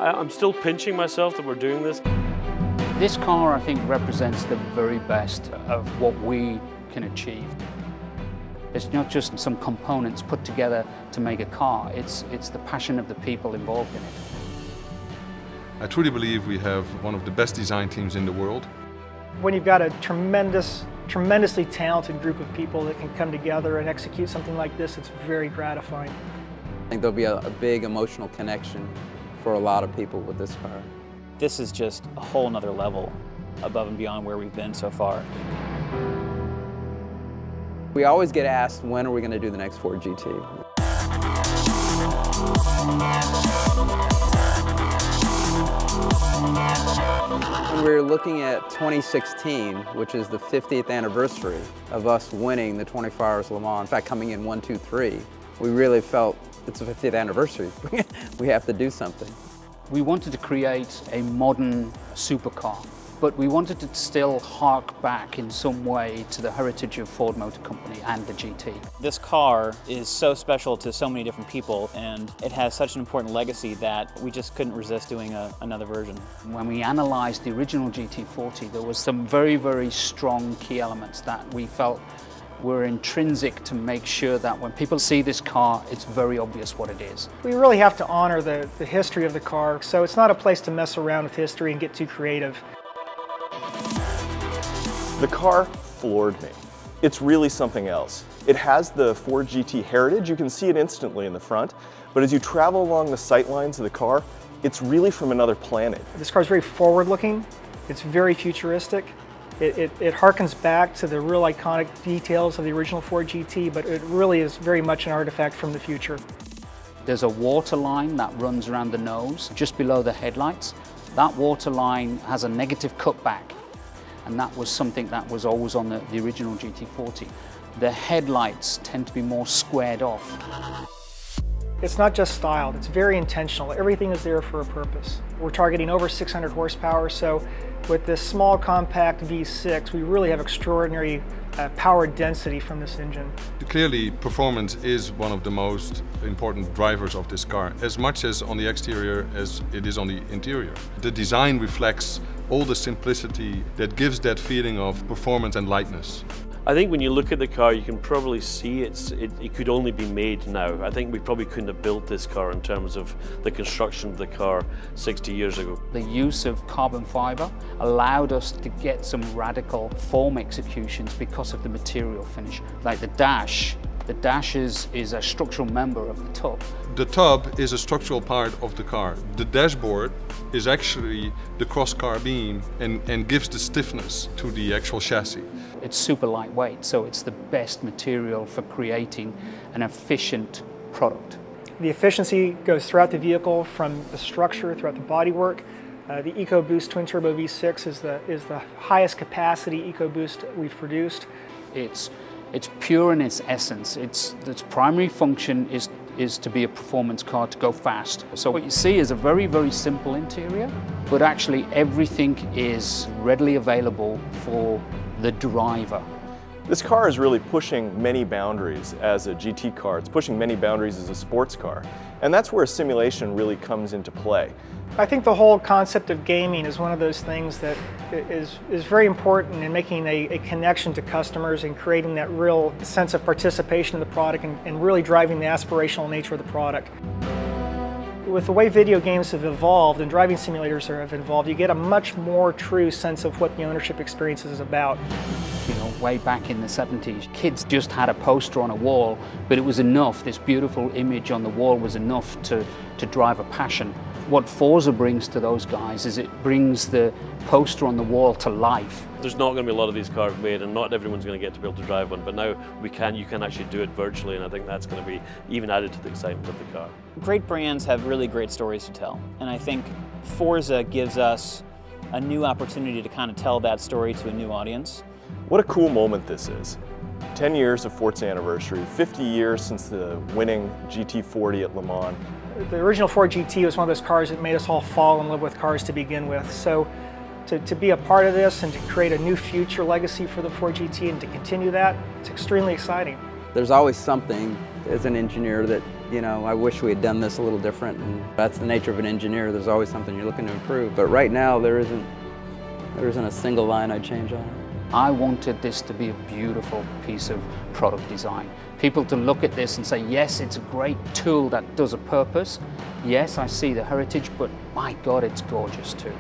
I'm still pinching myself that we're doing this. This car, I think, represents the very best of what we can achieve. It's not just some components put together to make a car, it's the passion of the people involved in it. I truly believe we have one of the best design teams in the world. When you've got a tremendously talented group of people that can come together and execute something like this, it's very gratifying. I think there'll be a big emotional connection for a lot of people with this car. This is just a whole nother level above and beyond where we've been so far. We always get asked, when are we going to do the next Ford GT? When we were looking at 2016, which is the 50th anniversary of us winning the 24 Hours Le Mans, in fact coming in 1, 2, 3, we really felt it's the 50th anniversary. We have to do something. We wanted to create a modern supercar, but we wanted to still hark back in some way to the heritage of Ford Motor Company and the GT. This car is so special to so many different people, and it has such an important legacy that we just couldn't resist doing another version. When we analysed the original GT40, there was some very, very strong key elements that we felt were intrinsic to make sure that when people see this car, it's very obvious what it is. We really have to honor the history of the car, so it's not a place to mess around with history and get too creative. The car floored me. It's really something else. It has the Ford GT heritage. You can see it instantly in the front, but as you travel along the sightlines of the car, it's really from another planet. This car is very forward-looking. It's very futuristic. It harkens back to the real iconic details of the original Ford GT, but it really is very much an artifact from the future. There's a water line that runs around the nose, just below the headlights. That water line has a negative cutback, and that was something that was always on the original GT40. The headlights tend to be more squared off. It's not just styled, it's very intentional. Everything is there for a purpose. We're targeting over 600 horsepower, so with this small compact V6, we really have extraordinary power density from this engine. Clearly, performance is one of the most important drivers of this car, as much as on the exterior as it is on the interior. The design reflects all the simplicity that gives that feeling of performance and lightness. I think when you look at the car, you can probably see it could only be made now. I think we probably couldn't have built this car in terms of the construction of the car 60 years ago. The use of carbon fiber allowed us to get some radical form executions because of the material finish. Like the dash is a structural member of the tub. The tub is a structural part of the car. The dashboard is actually the cross-car beam and gives the stiffness to the actual chassis. It's super lightweight, so it's the best material for creating an efficient product. The efficiency goes throughout the vehicle, from the structure, throughout the bodywork. The EcoBoost twin-turbo V6 is the highest capacity EcoBoost we've produced. It's pure in its essence. Its primary function is to be a performance car, to go fast. So what you see is a very, very simple interior, but actually everything is readily available for the driver. This car is really pushing many boundaries as a GT car. It's pushing many boundaries as a sports car. And that's where simulation really comes into play. I think the whole concept of gaming is one of those things that is very important in making a connection to customers and creating that real sense of participation in the product and really driving the aspirational nature of the product. With the way video games have evolved and driving simulators have evolved, you get a much more true sense of what the ownership experience is about. You know, way back in the 70s, kids just had a poster on a wall, but it was enough. This beautiful image on the wall was enough to drive a passion. What Forza brings to those guys is it brings the poster on the wall to life. There's not going to be a lot of these cars made, and not everyone's going to get to be able to drive one, but now you can actually do it virtually, and I think that's going to be even added to the excitement of the car. Great brands have really great stories to tell, and I think Forza gives us a new opportunity to kind of tell that story to a new audience. What a cool moment this is. 10 years of Forza anniversary, 50 years since the winning GT40 at Le Mans. The original Ford GT was one of those cars that made us all fall in love with cars to begin with. So to be a part of this and to create a new future legacy for the Ford GT and to continue that, it's extremely exciting. There's always something as an engineer that you know, I wish we had done this a little different, and that's the nature of an engineer. There's always something you're looking to improve. But right now, there isn't a single line I'd change on it. I wanted this to be a beautiful piece of product design. People to look at this and say, yes, it's a great tool that does a purpose. Yes, I see the heritage, but my God, it's gorgeous too.